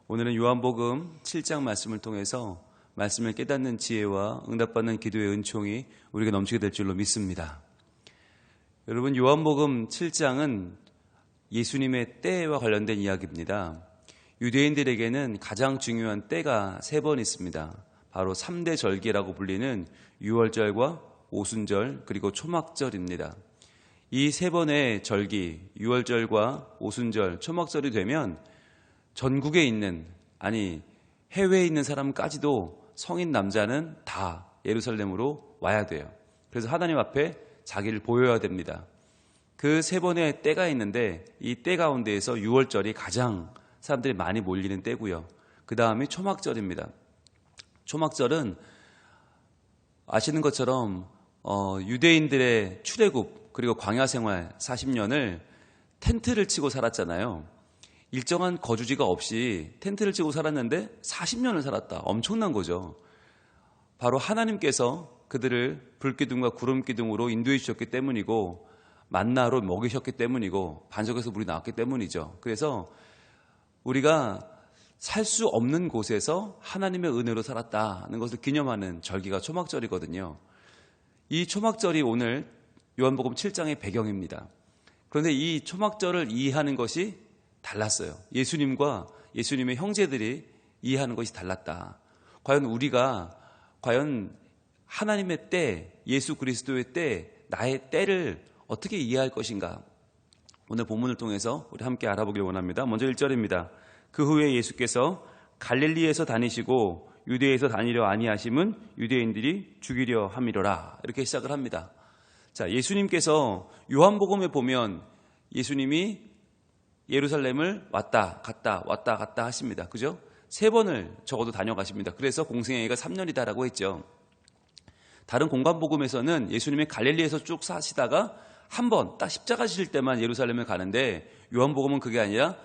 오늘은 요한복음 7장 말씀을 통해서 말씀을 깨닫는 지혜와 응답받는 기도의 은총이 우리에게 넘치게 될 줄로 믿습니다. 여러분, 요한복음 7장은 예수님의 때와 관련된 이야기입니다. 유대인들에게는 가장 중요한 때가 3번 있습니다. 바로 3대 절기라고 불리는 유월절과 오순절 그리고 초막절입니다. 이 3번의 절기, 유월절과 오순절, 초막절이 되면 전국에 있는, 해외에 있는 사람까지도 성인 남자는 다 예루살렘으로 와야 돼요. 그래서 하나님 앞에 자기를 보여야 됩니다. 그 3번의 때가 있는데 이 때 가운데에서 유월절이 가장 사람들이 많이 몰리는 때고요. 그 다음이 초막절입니다. 초막절은 아시는 것처럼 유대인들의 출애굽 그리고 광야 생활 40년을 텐트를 치고 살았잖아요. 일정한 거주지가 없이 텐트를 치고 살았는데 40년을 살았다. 엄청난 거죠. 바로 하나님께서 그들을 불기둥과 구름기둥으로 인도해 주셨기 때문이고 만나로 먹이셨기 때문이고 반석에서 물이 나왔기 때문이죠. 그래서 우리가 살 수 없는 곳에서 하나님의 은혜로 살았다는 것을 기념하는 절기가 초막절이거든요. 이 초막절이 오늘 요한복음 7장의 배경입니다. 그런데 이 초막절을 이해하는 것이 달랐어요. 예수님과 예수님의 형제들이 이해하는 것이 달랐다. 과연 우리가 하나님의 때, 예수 그리스도의 때, 나의 때를 어떻게 이해할 것인가? 오늘 본문을 통해서 우리 함께 알아보길 원합니다. 먼저 1절입니다. 그 후에 예수께서 갈릴리에서 다니시고 유대에서 다니려 아니하심은 유대인들이 죽이려 함이로라. 이렇게 시작을 합니다. 자, 예수님께서 요한복음에 보면 예수님이 예루살렘을 왔다 갔다 하십니다. 그죠? 3번을 적어도 다녀가십니다. 그래서 공생애가 3년이다라고 했죠. 다른 공간복음에서는 예수님이 갈릴리에서 쭉 사시다가 한 번 딱 십자가 지실 때만 예루살렘을 가는데 요한복음은 그게 아니라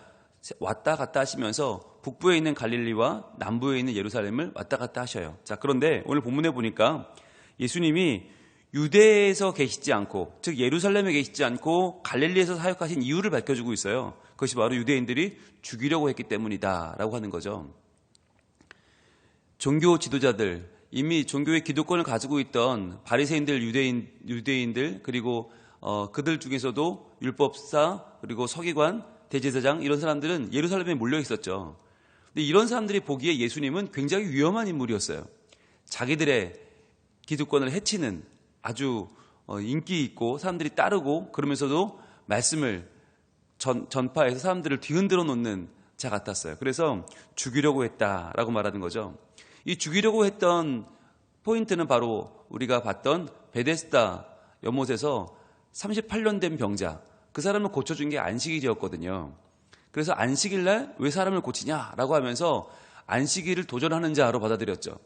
왔다 갔다 하시면서 북부에 있는 갈릴리와 남부에 있는 예루살렘을 왔다 갔다 하셔요. 자, 그런데 오늘 본문에 보니까 예수님이 유대에서 계시지 않고, 즉 예루살렘에 계시지 않고 갈릴리에서 사역하신 이유를 밝혀주고 있어요. 그것이 바로 유대인들이 죽이려고 했기 때문이다 라고 하는 거죠. 종교 지도자들, 이미 종교의 기득권을 가지고 있던 바리새인들, 유대인들 그리고 그들 중에서도 율법사 그리고 서기관, 대제사장 이런 사람들은 예루살렘에 몰려 있었죠. 근데 이런 사람들이 보기에 예수님은 굉장히 위험한 인물이었어요. 자기들의 기득권을 해치는 아주 인기 있고 사람들이 따르고 그러면서도 말씀을 전파해서 사람들을 뒤흔들어 놓는 자 같았어요. 그래서 죽이려고 했다라고 말하는 거죠. 이 죽이려고 했던 포인트는 바로 우리가 봤던 베데스다 연못에서 38년 된 병자, 그 사람을 고쳐준 게 안식일이었거든요. 그래서 안식일날 왜 사람을 고치냐라고 하면서 안식일을 도전하는 자로 받아들였죠.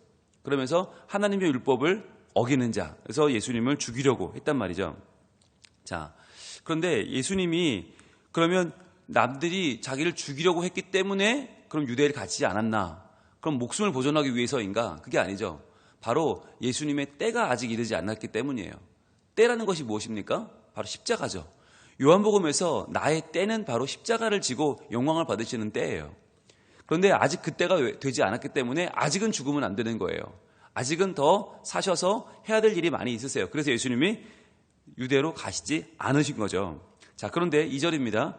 그러면서 하나님의 율법을 어기는 자, 그래서 예수님을 죽이려고 했단 말이죠. 자, 그런데 예수님이 그러면 남들이 자기를 죽이려고 했기 때문에 그럼 유대를 가지 않았나? 그럼 목숨을 보존하기 위해서인가? 그게 아니죠. 바로 예수님의 때가 아직 이르지 않았기 때문이에요. 때라는 것이 무엇입니까? 바로 십자가죠. 요한복음에서 나의 때는 바로 십자가를 지고 영광을 받으시는 때예요. 그런데 아직 그 때가 되지 않았기 때문에 아직은 죽으면 안 되는 거예요. 아직은 더 사셔서 해야 될 일이 많이 있으세요. 그래서 예수님이 유대로 가시지 않으신 거죠. 자, 그런데 2절입니다.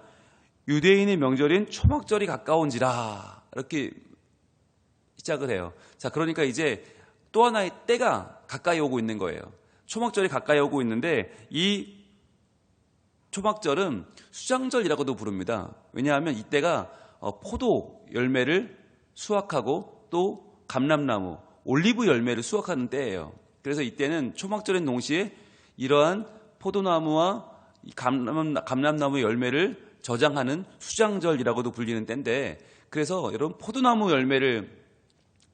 유대인의 명절인 초막절이 가까운지라 이렇게 시작을 해요. 자, 그러니까 이제 또 하나의 때가 가까이 오고 있는 거예요. 초막절이 가까이 오고 있는데 이 초막절은 수장절이라고도 부릅니다. 왜냐하면 이때가 포도 열매를 수확하고 또 감람나무, 올리브 열매를 수확하는 때예요. 그래서 이때는 초막절인 동시에 이러한 포도나무와 감람나무 열매를 저장하는 수장절이라고도 불리는 때인데, 그래서 여러분 포도나무 열매를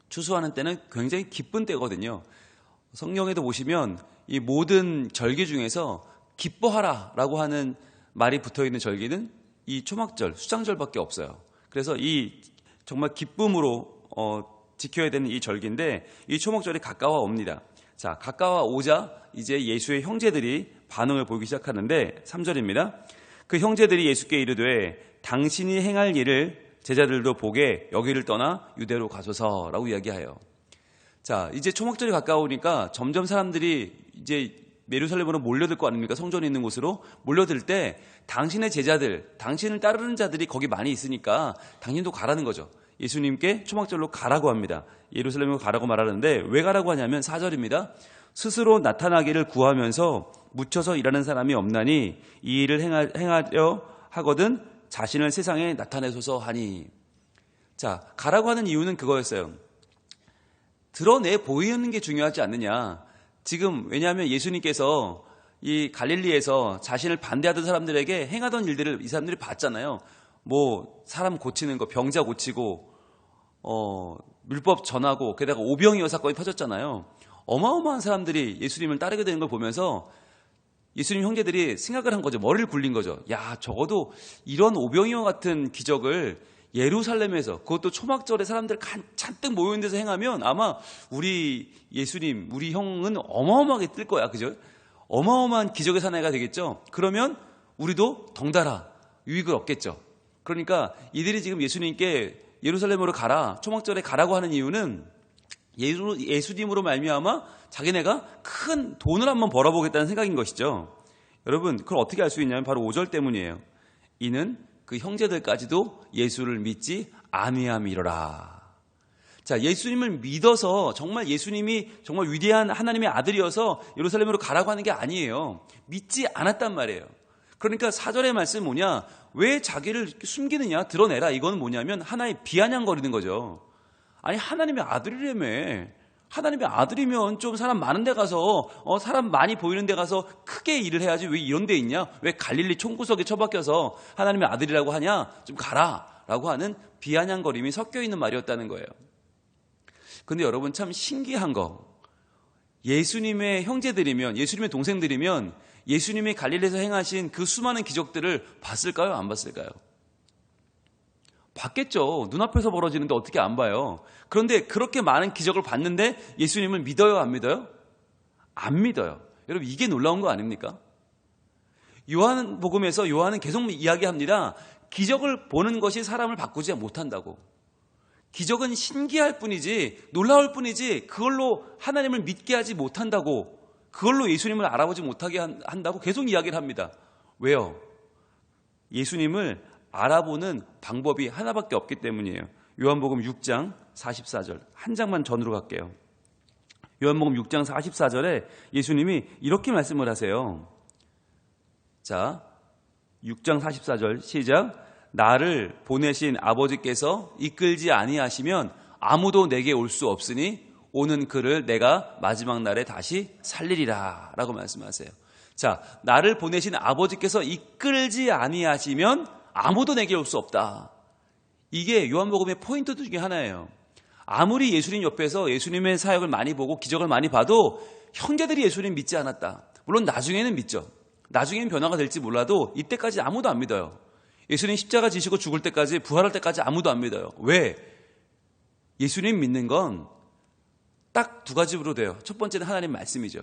추수하는 때는 굉장히 기쁜 때거든요. 성경에도 보시면 이 모든 절기 중에서 기뻐하라라고 하는 말이 붙어있는 절기는 이 초막절, 수장절밖에 없어요. 그래서 이 정말 기쁨으로 지켜야 되는 이 절기인데 이 초막절이 가까워 옵니다. 자, 가까워 오자 이제 예수의 형제들이 반응을 보이기 시작하는데 3절입니다. 그 형제들이 예수께 이르되 당신이 행할 일을 제자들도 보게 여기를 떠나 유대로 가소서라고 이야기해요. 자, 이제 초막절이 가까우니까 점점 사람들이 이제 예루살렘으로 몰려들 거 아닙니까? 성전이 있는 곳으로 몰려들 때 당신의 제자들, 당신을 따르는 자들이 거기 많이 있으니까 당신도 가라는 거죠. 예수님께 초막절로 가라고 합니다. 예루살렘으로 가라고 말하는데 왜 가라고 하냐면 4절입니다. 스스로 나타나기를 구하면서 묻혀서 일하는 사람이 없나니 이 일을 행하려 하거든 자신을 세상에 나타내소서 하니. 자, 가라고 하는 이유는 그거였어요. 드러내 보이는 게 중요하지 않느냐. 지금 왜냐하면 예수님께서 이 갈릴리에서 자신을 반대하던 사람들에게 행하던 일들을 이 사람들이 봤잖아요. 뭐 사람 고치는 거, 병자 고치고 율법 전하고 게다가 오병이어 사건이 터졌잖아요. 어마어마한 사람들이 예수님을 따르게 되는 걸 보면서 예수님 형제들이 생각을 한 거죠. 머리를 굴린 거죠. 야, 적어도 이런 오병이어 같은 기적을 예루살렘에서, 그것도 초막절에 사람들 잔뜩 모여있는 데서 행하면 아마 우리 예수님, 우리 형은 어마어마하게 뜰 거야. 그죠? 어마어마한 기적의 사나이가 되겠죠. 그러면 우리도 덩달아 유익을 얻겠죠. 그러니까 이들이 지금 예수님께 예루살렘으로 가라, 초막절에 가라고 하는 이유는 예수님으로 말미암아 자기네가 큰 돈을 한번 벌어보겠다는 생각인 것이죠. 여러분, 그걸 어떻게 알 수 있냐면 바로 5절 때문이에요. 이는 그 형제들까지도 예수를 믿지 아니함이로라. 자, 예수님을 믿어서 정말 예수님이 정말 위대한 하나님의 아들이어서 예루살렘으로 가라고 하는 게 아니에요. 믿지 않았단 말이에요. 그러니까 4절의 말씀은 뭐냐? 왜 자기를 숨기느냐? 드러내라. 이건 뭐냐면 하나의 비아냥거리는 거죠. 아니, 하나님의 아들이라며. 하나님의 아들이면 좀 사람 많은 데 가서 사람 많이 보이는 데 가서 크게 일을 해야지 왜 이런 데 있냐? 왜 갈릴리 총구석에 처박혀서 하나님의 아들이라고 하냐? 좀 가라 라고 하는 비아냥거림이 섞여 있는 말이었다는 거예요. 근데 여러분 참 신기한 거, 예수님의 형제들이면, 예수님의 동생들이면 예수님이 갈릴리에서 행하신 그 수많은 기적들을 봤을까요? 안 봤을까요? 봤겠죠. 눈앞에서 벌어지는데 어떻게 안 봐요? 그런데 그렇게 많은 기적을 봤는데 예수님을 믿어요? 안 믿어요? 안 믿어요. 여러분, 이게 놀라운 거 아닙니까? 요한복음에서 요한은 계속 이야기합니다. 기적을 보는 것이 사람을 바꾸지 못한다고. 기적은 신기할 뿐이지, 놀라울 뿐이지 그걸로 하나님을 믿게 하지 못한다고, 그걸로 예수님을 알아보지 못하게 한다고 계속 이야기를 합니다. 왜요? 예수님을 알아보는 방법이 하나밖에 없기 때문이에요. 요한복음 6장 44절, 한 장만 전으로 갈게요. 요한복음 6장 44절에 예수님이 이렇게 말씀을 하세요. 자, 6장 44절 시작. 나를 보내신 아버지께서 이끌지 아니하시면 아무도 내게 올 수 없으니 오는 그를 내가 마지막 날에 다시 살리리라 라고 말씀하세요. 자, 나를 보내신 아버지께서 이끌지 아니하시면 아무도 내게 올 수 없다. 이게 요한복음의 포인트 중에 하나예요. 아무리 예수님 옆에서 예수님의 사역을 많이 보고 기적을 많이 봐도 형제들이 예수님 믿지 않았다. 물론 나중에는 믿죠. 나중에는 변화가 될지 몰라도 이때까지 아무도 안 믿어요. 예수님 십자가 지시고 죽을 때까지, 부활할 때까지 아무도 안 믿어요. 왜? 예수님 믿는 건 딱 두 가지로 돼요. 첫 번째는 하나님 말씀이죠.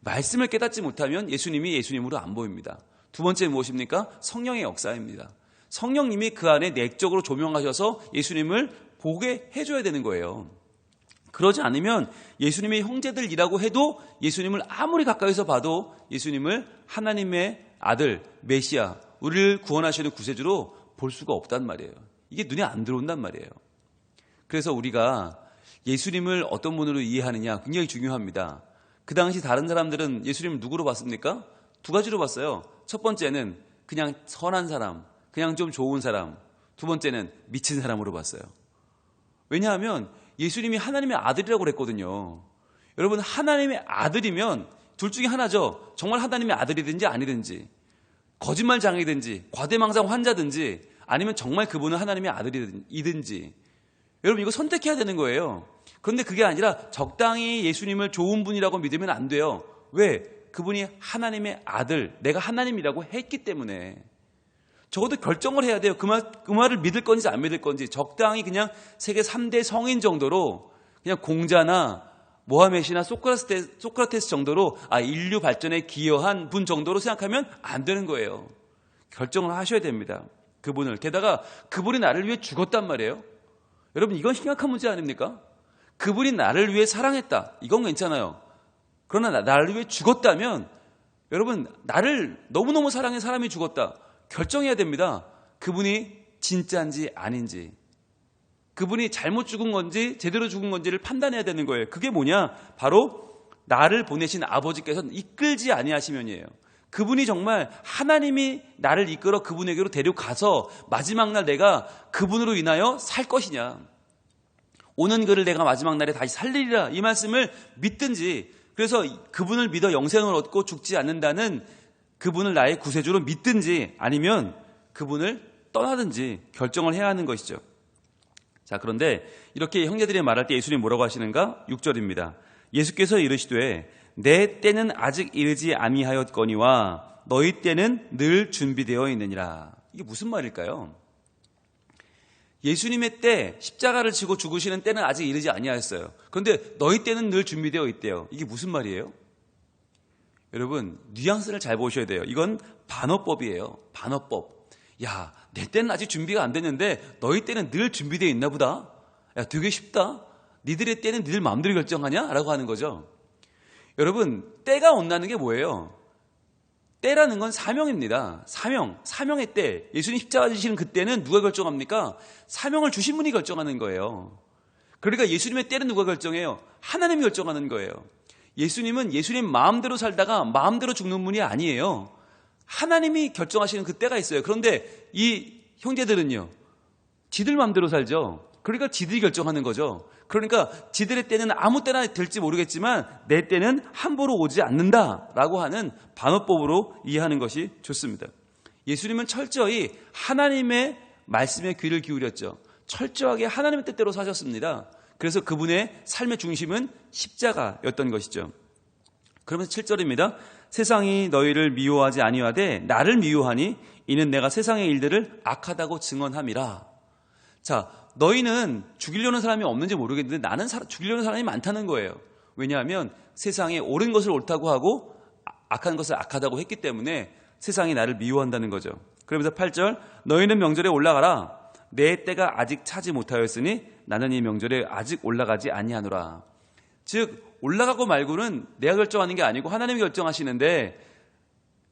말씀을 깨닫지 못하면 예수님이 예수님으로 안 보입니다. 두 번째는 무엇입니까? 성령의 역사입니다. 성령님이 그 안에 내적으로 조명하셔서 예수님을 보게 해줘야 되는 거예요. 그러지 않으면 예수님의 형제들이라고 해도 예수님을 아무리 가까이서 봐도 예수님을 하나님의 아들, 메시아, 우리를 구원하시는 구세주로 볼 수가 없단 말이에요. 이게 눈에 안 들어온단 말이에요. 그래서 우리가 예수님을 어떤 분으로 이해하느냐 굉장히 중요합니다. 그 당시 다른 사람들은 예수님을 누구로 봤습니까? 두 가지로 봤어요. 첫 번째는 그냥 선한 사람, 그냥 좀 좋은 사람. 두 번째는 미친 사람으로 봤어요. 왜냐하면 예수님이 하나님의 아들이라고 그랬거든요. 여러분, 하나님의 아들이면 둘 중에 하나죠. 정말 하나님의 아들이든지 아니든지, 거짓말장이든지 과대망상 환자든지, 아니면 정말 그분은 하나님의 아들이든지. 여러분, 이거 선택해야 되는 거예요. 그런데 그게 아니라 적당히 예수님을 좋은 분이라고 믿으면 안 돼요. 왜? 그분이 하나님의 아들, 내가 하나님이라고 했기 때문에. 적어도 결정을 해야 돼요. 그 말을 믿을 건지 안 믿을 건지. 적당히 그냥 세계 3대 성인 정도로, 그냥 공자나 모하메시나 소크라테스 정도로 인류 발전에 기여한 분 정도로 생각하면 안 되는 거예요. 결정을 하셔야 됩니다. 그분을. 게다가 그분이 나를 위해 죽었단 말이에요. 여러분, 이건 심각한 문제 아닙니까? 그분이 나를 위해 사랑했다. 이건 괜찮아요. 그러나 나를 위해 죽었다면 여러분, 나를 너무너무 사랑해 사람이 죽었다. 결정해야 됩니다. 그분이 진짜인지 아닌지, 그분이 잘못 죽은 건지 제대로 죽은 건지를 판단해야 되는 거예요. 그게 뭐냐? 바로 나를 보내신 아버지께서는 이끌지 아니하시면이에요. 그분이 정말 하나님이 나를 이끌어 그분에게로 데려가서 마지막 날 내가 그분으로 인하여 살 것이냐, 오는 그를 내가 마지막 날에 다시 살리리라, 이 말씀을 믿든지, 그래서 그분을 믿어 영생을 얻고 죽지 않는다는 그분을 나의 구세주로 믿든지, 아니면 그분을 떠나든지 결정을 해야 하는 것이죠. 자, 그런데 이렇게 형제들이 말할 때 예수님이 뭐라고 하시는가? 6절입니다. 예수께서 이르시되 내 때는 아직 이르지 아니하였거니와 너희 때는 늘 준비되어 있느니라. 이게 무슨 말일까요? 예수님의 때, 십자가를 지고 죽으시는 때는 아직 이르지 아니하였어요. 그런데 너희 때는 늘 준비되어 있대요. 이게 무슨 말이에요? 여러분, 뉘앙스를 잘 보셔야 돼요. 이건 반어법이에요. 반어법. 야, 내 때는 아직 준비가 안 됐는데 너희 때는 늘 준비되어 있나 보다. 야, 되게 쉽다. 니들의 때는 니들 마음대로 결정하냐? 라고 하는 거죠. 여러분, 때가 온다는 게 뭐예요? 때라는 건 사명입니다. 사명의 때. 예수님 십자가 지시는 그때는 누가 결정합니까? 사명을 주신 분이 결정하는 거예요. 그러니까 예수님의 때는 누가 결정해요? 하나님이 결정하는 거예요. 예수님은 예수님 마음대로 살다가 마음대로 죽는 분이 아니에요. 하나님이 결정하시는 그 때가 있어요. 그런데 이 형제들은요, 지들 마음대로 살죠. 그러니까 지들이 결정하는 거죠. 그러니까 지들의 때는 아무 때나 될지 모르겠지만 내 때는 함부로 오지 않는다라고 하는 반어법으로 이해하는 것이 좋습니다. 예수님은 철저히 하나님의 말씀에 귀를 기울였죠. 철저하게 하나님의 뜻대로 사셨습니다. 그래서 그분의 삶의 중심은 십자가였던 것이죠. 그러면서 7절입니다. 세상이 너희를 미워하지 아니하되 나를 미워하니 이는 내가 세상의 일들을 악하다고 증언함이라. 자, 너희는 죽이려는 사람이 없는지 모르겠는데 나는 죽이려는 사람이 많다는 거예요. 왜냐하면 세상에 옳은 것을 옳다고 하고 악한 것을 악하다고 했기 때문에 세상이 나를 미워한다는 거죠. 그러면서 8절, 너희는 명절에 올라가라. 내 때가 아직 차지 못하였으니 나는 이 명절에 아직 올라가지 아니하노라. 즉, 올라가고 말고는 내가 결정하는 게 아니고 하나님이 결정하시는데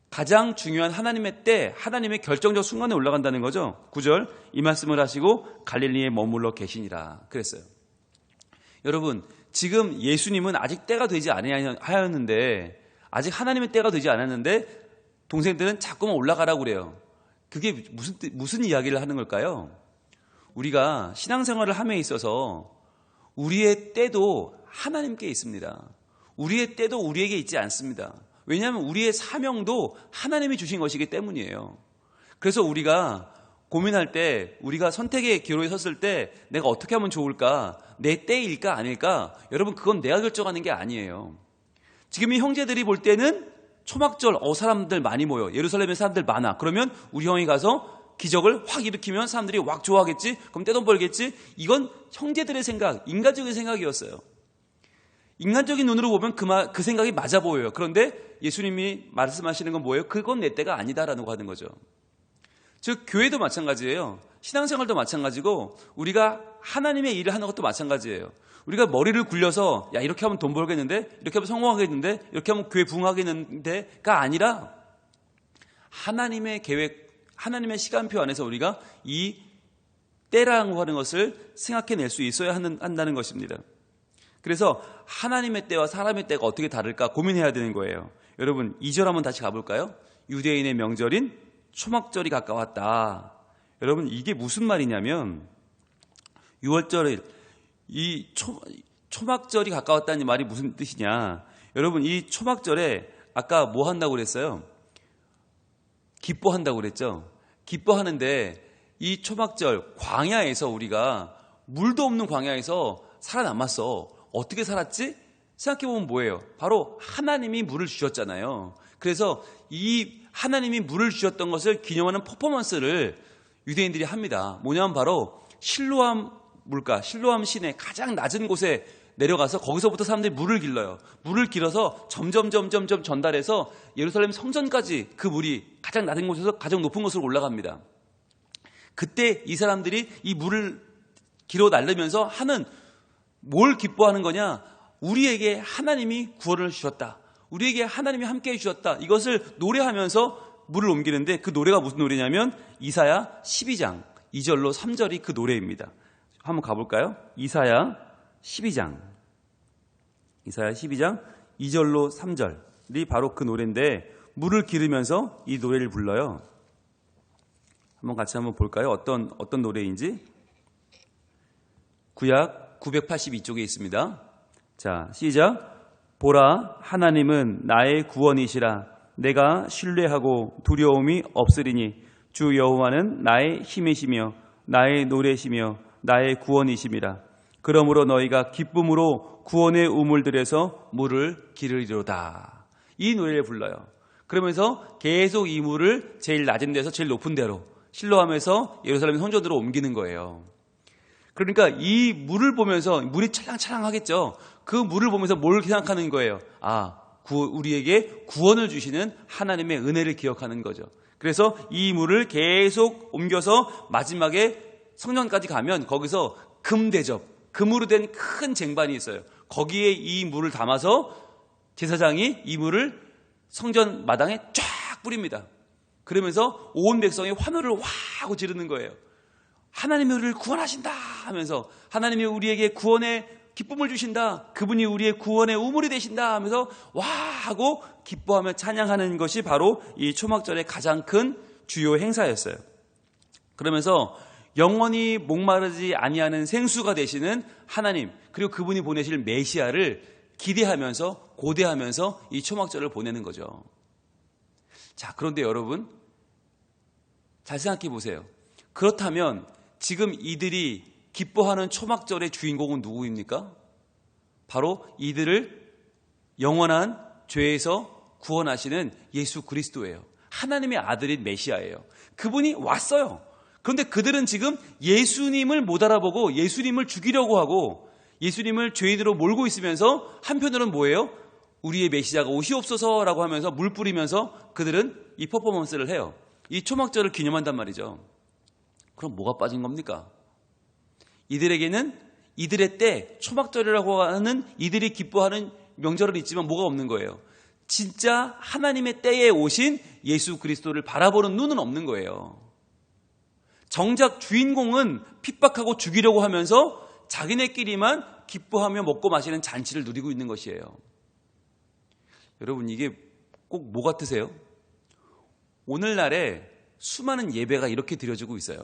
가장 중요한 하나님의 때, 하나님의 결정적 순간에 올라간다는 거죠. 9절, 이 말씀을 하시고 갈릴리에 머물러 계시니라 그랬어요. 여러분, 지금 예수님은 아직 때가 되지 아니하였는데, 아직 하나님의 때가 되지 않았는데 동생들은 자꾸만 올라가라고 그래요. 그게 무슨 이야기를 하는 걸까요? 우리가 신앙생활을 함에 있어서 우리의 때도 하나님께 있습니다. 우리의 때도 우리에게 있지 않습니다. 왜냐하면 우리의 사명도 하나님이 주신 것이기 때문이에요. 그래서 우리가 고민할 때, 우리가 선택의 기로에 섰을 때 내가 어떻게 하면 좋을까? 내 때일까 아닐까? 여러분, 그건 내가 결정하는 게 아니에요. 지금 이 형제들이 볼 때는 초막절, 사람들 많이 모여. 예루살렘에 사람들 많아. 그러면 우리 형이 가서 기적을 확 일으키면 사람들이 확 좋아하겠지? 그럼 떼돈 벌겠지? 이건 형제들의 생각, 인간적인 생각이었어요. 인간적인 눈으로 보면 그 생각이 맞아 보여요. 그런데 예수님이 말씀하시는 건 뭐예요? 그건 내 때가 아니다라고 하는 거죠. 즉, 교회도 마찬가지예요. 신앙생활도 마찬가지고 우리가 하나님의 일을 하는 것도 마찬가지예요. 우리가 머리를 굴려서 야, 이렇게 하면 돈 벌겠는데, 이렇게 하면 성공하겠는데, 이렇게 하면 교회 부흥하겠는데가 아니라 하나님의 계획, 하나님의 시간표 안에서 우리가 이 때라고 하는 것을 생각해낼 수 있어야 한다는 것입니다. 그래서 하나님의 때와 사람의 때가 어떻게 다를까 고민해야 되는 거예요. 여러분, 2절 한번 다시 가볼까요? 유대인의 명절인 초막절이 가까웠다. 여러분, 이게 무슨 말이냐면 6월절일 이 초막절이 가까웠다는 말이 무슨 뜻이냐? 여러분, 이 초막절에 아까 뭐 한다고 그랬어요? 기뻐한다고 그랬죠? 기뻐하는데 이 초막절 광야에서 우리가 물도 없는 광야에서 살아남았어. 어떻게 살았지? 생각해보면 뭐예요? 바로 하나님이 물을 주셨잖아요. 그래서 이 하나님이 물을 주셨던 것을 기념하는 퍼포먼스를 유대인들이 합니다. 뭐냐면 바로 실로암 물가, 실로암 시내 가장 낮은 곳에 내려가서 거기서부터 사람들이 물을 길러요. 물을 길어서 점점 전달해서 예루살렘 성전까지 그 물이 가장 낮은 곳에서 가장 높은 곳으로 올라갑니다. 그때 이 사람들이 이 물을 길어 날르면서 하는 뭘 기뻐하는 거냐? 우리에게 하나님이 구원을 주셨다. 우리에게 하나님이 함께해 주셨다. 이것을 노래하면서 물을 옮기는데 그 노래가 무슨 노래냐면 이사야 12장 2절로 3절이 그 노래입니다. 한번 가볼까요? 이사야 12장 2절로 3절이 바로 그 노래인데 물을 기르면서 이 노래를 불러요. 한번 같이 한번 볼까요? 어떤 노래인지. 구약 982쪽에 있습니다. 자, 시작. 보라, 하나님은 나의 구원이시라. 내가 신뢰하고 두려움이 없으리니 주 여호와는 나의 힘이시며 나의 노래시며 나의 구원이심이라. 그러므로 너희가 기쁨으로 구원의 우물들에서 물을 기르리로다. 이 노래를 불러요. 그러면서 계속 이 물을 제일 낮은 데서 제일 높은 데로 실로암에서 예루살렘 성전으로 옮기는 거예요. 그러니까 이 물을 보면서 물이 찰랑찰랑하겠죠. 그 물을 보면서 뭘 생각하는 거예요? 우리에게 구원을 주시는 하나님의 은혜를 기억하는 거죠. 그래서 이 물을 계속 옮겨서 마지막에 성전까지 가면 거기서 금대접, 금으로 된 큰 쟁반이 있어요. 거기에 이 물을 담아서 제사장이 이 물을 성전 마당에 쫙 뿌립니다. 그러면서 온 백성이 환호를 와 하고 지르는 거예요. 하나님이 우리를 구원하신다 하면서 하나님이 우리에게 구원의 기쁨을 주신다. 그분이 우리의 구원의 우물이 되신다 하면서 와 하고 기뻐하며 찬양하는 것이 바로 이 초막절의 가장 큰 주요 행사였어요. 그러면서 영원히 목마르지 아니하는 생수가 되시는 하나님, 그리고 그분이 보내실 메시아를 기대하면서 고대하면서 이 초막절을 보내는 거죠. 자, 그런데 여러분 잘 생각해 보세요. 그렇다면 지금 이들이 기뻐하는 초막절의 주인공은 누구입니까? 바로 이들을 영원한 죄에서 구원하시는 예수 그리스도예요. 하나님의 아들인 메시아예요. 그분이 왔어요. 그런데 그들은 지금 예수님을 못 알아보고 예수님을 죽이려고 하고 예수님을 죄인으로 몰고 있으면서 한편으로는 뭐예요? 우리의 메시아가 오시옵소서라고 하면서 물 뿌리면서 그들은 이 퍼포먼스를 해요. 이 초막절을 기념한단 말이죠. 그럼 뭐가 빠진 겁니까? 이들에게는 이들의 때 초막절이라고 하는 이들이 기뻐하는 명절은 있지만 뭐가 없는 거예요. 진짜 하나님의 때에 오신 예수 그리스도를 바라보는 눈은 없는 거예요. 정작 주인공은 핍박하고 죽이려고 하면서 자기네끼리만 기뻐하며 먹고 마시는 잔치를 누리고 있는 것이에요. 여러분 이게 꼭 뭐 같으세요? 오늘날에 수많은 예배가 이렇게 드려지고 있어요.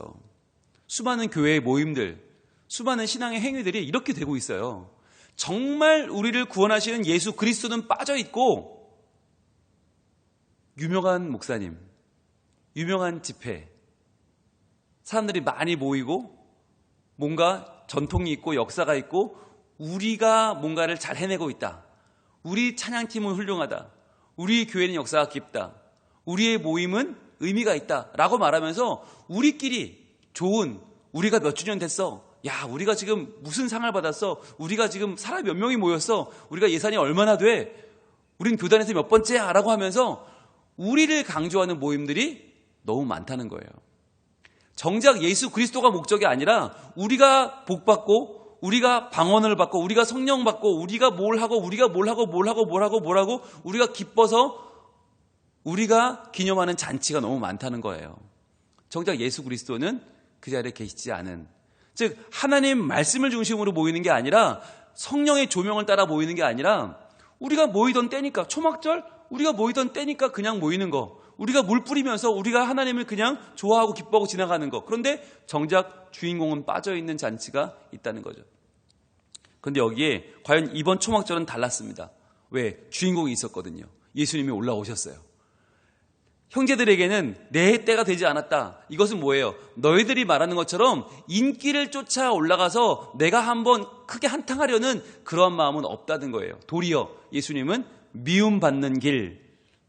수많은 교회의 모임들, 수많은 신앙의 행위들이 이렇게 되고 있어요. 정말 우리를 구원하시는 예수 그리스도는 빠져있고 유명한 목사님, 유명한 집회, 사람들이 많이 모이고 뭔가 전통이 있고 역사가 있고 우리가 뭔가를 잘 해내고 있다. 우리 찬양팀은 훌륭하다. 우리 교회는 역사가 깊다. 우리의 모임은 의미가 있다 라고 말하면서 우리끼리 좋은, 우리가 몇 주년 됐어, 야 우리가 지금 무슨 상을 받았어, 우리가 지금 사람이 몇 명이 모였어, 우리가 예산이 얼마나 돼, 우린 교단에서 몇 번째야 라고 하면서 우리를 강조하는 모임들이 너무 많다는 거예요. 정작 예수 그리스도가 목적이 아니라 우리가 복받고 우리가 방언을 받고 우리가 성령 받고 우리가 뭘 하고 우리가 뭘 하고 우리가 기뻐서 우리가 기념하는 잔치가 너무 많다는 거예요. 정작 예수 그리스도는 그 자리에 계시지 않은, 즉 하나님 말씀을 중심으로 모이는 게 아니라 성령의 조명을 따라 모이는 게 아니라 우리가 모이던 때니까, 초막절 우리가 모이던 때니까 그냥 모이는 거, 우리가 물 뿌리면서 우리가 하나님을 그냥 좋아하고 기뻐하고 지나가는 거. 그런데 정작 주인공은 빠져있는 잔치가 있다는 거죠. 그런데 여기에 과연 이번 초막절은 달랐습니다. 왜? 주인공이 있었거든요. 예수님이 올라오셨어요. 형제들에게는 내 때가 되지 않았다. 이것은 뭐예요? 너희들이 말하는 것처럼 인기를 쫓아 올라가서 내가 한번 크게 한탕하려는 그러한 마음은 없다는 거예요. 도리어 예수님은 미움받는 길,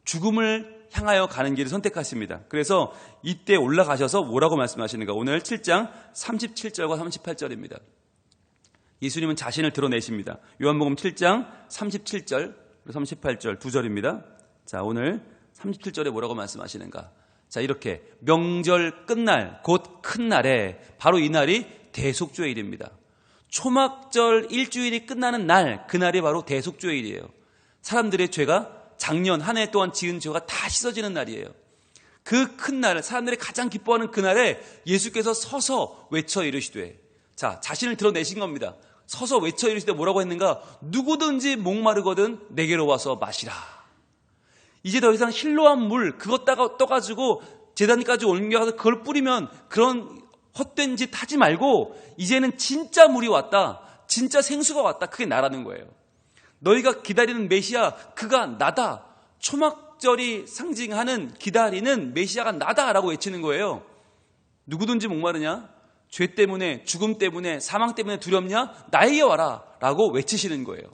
죽음을 향하여 가는 길을 선택하십니다. 그래서 이때 올라가셔서 뭐라고 말씀하시는가? 오늘 7장 37절과 38절입니다. 예수님은 자신을 드러내십니다. 요한복음 7장 37절, 38절 두 절입니다. 자, 오늘 37절에 뭐라고 말씀하시는가? 자, 이렇게 명절 끝날, 곧 큰 날에 바로 이 날이 대속죄일입니다. 초막절 일주일이 끝나는 날, 그날이 바로 대속죄일이에요. 사람들의 죄가 작년 한 해 동안 지은 죄가 다 씻어지는 날이에요. 그 큰 날, 사람들이 가장 기뻐하는 그날에 예수께서 서서 외쳐 이르시되, 자, 자신을 드러내신 겁니다. 서서 외쳐 이르시되 뭐라고 했는가? 누구든지 목마르거든 내게로 와서 마시라. 이제 더 이상 실로한 물 그것 떠가지고 제단까지 옮겨가서 그걸 뿌리면 그런 헛된 짓 하지 말고 이제는 진짜 물이 왔다. 진짜 생수가 왔다. 그게 나라는 거예요. 너희가 기다리는 메시아 그가 나다. 초막절이 상징하는 기다리는 메시아가 나다라고 외치는 거예요. 누구든지 목마르냐? 죄 때문에, 죽음 때문에, 사망 때문에 두렵냐? 나에게 와라 라고 외치시는 거예요.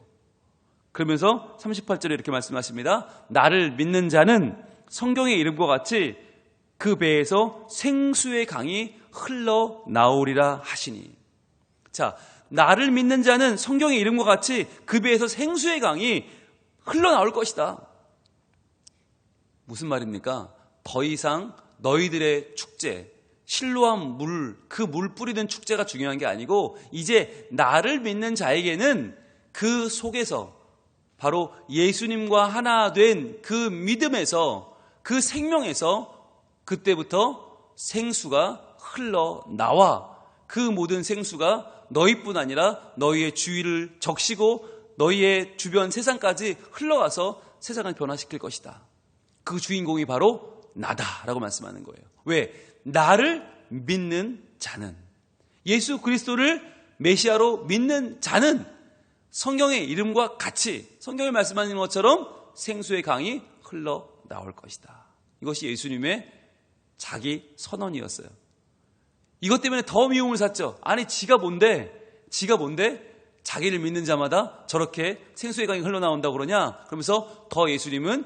그러면서 38절에 이렇게 말씀하십니다. 나를 믿는 자는 성경의 이름과 같이 그 배에서 생수의 강이 흘러나오리라 하시니. 자, 나를 믿는 자는 성경의 이름과 같이 그 배에서 생수의 강이 흘러나올 것이다. 무슨 말입니까? 더 이상 너희들의 축제, 실로암 물, 그 물 뿌리는 축제가 중요한 게 아니고 이제 나를 믿는 자에게는 그 속에서 바로 예수님과 하나 된 그 믿음에서 그 생명에서 그때부터 생수가 흘러나와 그 모든 생수가 너희뿐 아니라 너희의 주위를 적시고 너희의 주변 세상까지 흘러가서 세상을 변화시킬 것이다. 그 주인공이 바로 나다라고 말씀하는 거예요. 왜? 나를 믿는 자는, 예수 그리스도를 메시아로 믿는 자는 성경의 이름과 같이 성경에 말씀하는 것처럼 생수의 강이 흘러나올 것이다. 이것이 예수님의 자기 선언이었어요. 이것 때문에 더 미움을 샀죠. 아니 지가 뭔데 자기를 믿는 자마다 저렇게 생수의 강이 흘러나온다고 그러냐. 그러면서 더 예수님은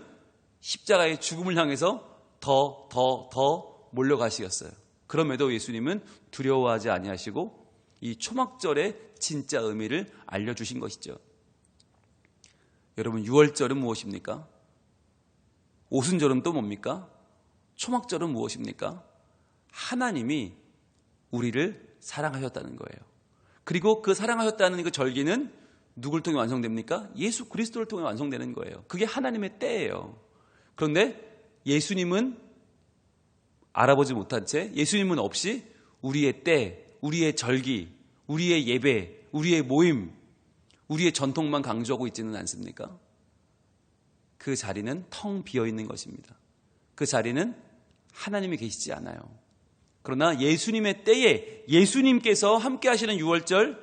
십자가의 죽음을 향해서 더 몰려가시겠어요. 그럼에도 예수님은 두려워하지 아니하시고 이 초막절의 진짜 의미를 알려주신 것이죠. 여러분, 6월절은 무엇입니까? 오순절은 또 뭡니까? 초막절은 무엇입니까? 하나님이 우리를 사랑하셨다는 거예요. 그리고 그 사랑하셨다는 그 절기는 누굴 통해 완성됩니까? 예수 그리스도를 통해 완성되는 거예요. 그게 하나님의 때예요. 그런데 예수님은 알아보지 못한 채, 예수님은 없이 우리의 때, 우리의 절기, 우리의 예배, 우리의 모임, 우리의 전통만 강조하고 있지는 않습니까? 그 자리는 텅 비어 있는 것입니다. 그 자리는 하나님이 계시지 않아요. 그러나 예수님의 때에 예수님께서 함께 하시는 6월절,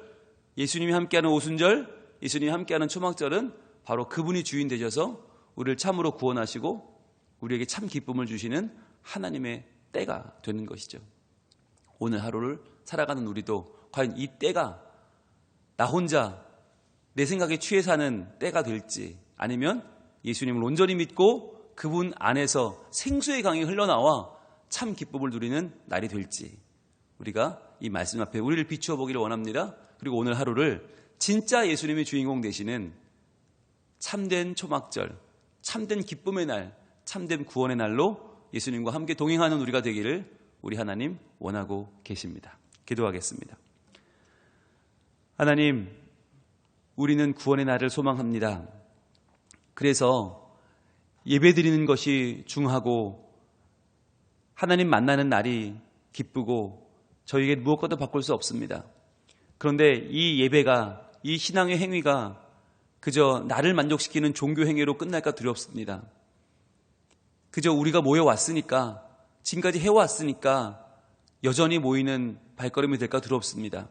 예수님이 함께하는 오순절, 예수님이 함께하는 초막절은 바로 그분이 주인 되셔서 우리를 참으로 구원하시고 우리에게 참 기쁨을 주시는 하나님의 때가 되는 것이죠. 오늘 하루를 살아가는 우리도 과연 이 때가 나 혼자 내 생각에 취해 사는 때가 될지, 아니면 예수님을 온전히 믿고 그분 안에서 생수의 강이 흘러나와 참 기쁨을 누리는 날이 될지, 우리가 이 말씀 앞에 우리를 비추어 보기를 원합니다. 그리고 오늘 하루를 진짜 예수님이 주인공 되시는 참된 초막절, 참된 기쁨의 날, 참된 구원의 날로 예수님과 함께 동행하는 우리가 되기를 우리 하나님 원하고 계십니다. 기도하겠습니다. 하나님, 우리는 구원의 날을 소망합니다. 그래서 예배드리는 것이 중하고 하나님 만나는 날이 기쁘고 저희에게 무엇과도 바꿀 수 없습니다. 그런데 이 예배가, 이 신앙의 행위가 그저 나를 만족시키는 종교 행위로 끝날까 두렵습니다. 그저 우리가 모여왔으니까, 지금까지 해왔으니까 여전히 모이는 발걸음이 될까 두렵습니다.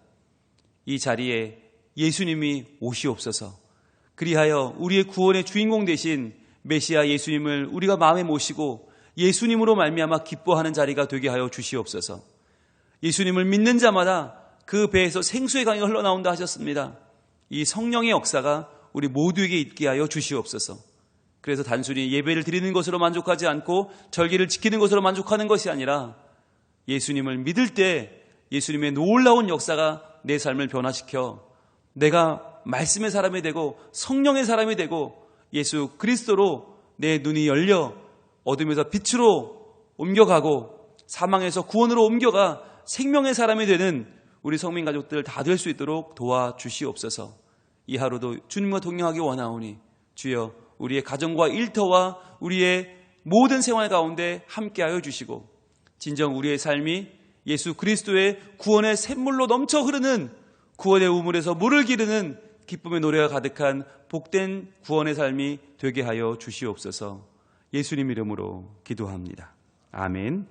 이 자리에 예수님이 오시옵소서. 그리하여 우리의 구원의 주인공 되신 메시아 예수님을 우리가 마음에 모시고 예수님으로 말미암아 기뻐하는 자리가 되게 하여 주시옵소서. 예수님을 믿는 자마다 그 배에서 생수의 강이 흘러나온다 하셨습니다. 이 성령의 역사가 우리 모두에게 있게 하여 주시옵소서. 그래서 단순히 예배를 드리는 것으로 만족하지 않고 절기를 지키는 것으로 만족하는 것이 아니라 예수님을 믿을 때 예수님의 놀라운 역사가 내 삶을 변화시켜 내가 말씀의 사람이 되고 성령의 사람이 되고 예수 그리스도로 내 눈이 열려 어둠에서 빛으로 옮겨가고 사망에서 구원으로 옮겨가 생명의 사람이 되는 우리 성민 가족들 다 될 수 있도록 도와주시옵소서. 이 하루도 주님과 동행하기 원하오니 주여 우리의 가정과 일터와 우리의 모든 생활 가운데 함께하여 주시고 진정 우리의 삶이 예수 그리스도의 구원의 샘물로 넘쳐 흐르는 구원의 우물에서 물을 기르는 기쁨의 노래가 가득한 복된 구원의 삶이 되게 하여 주시옵소서. 예수님 이름으로 기도합니다. 아멘.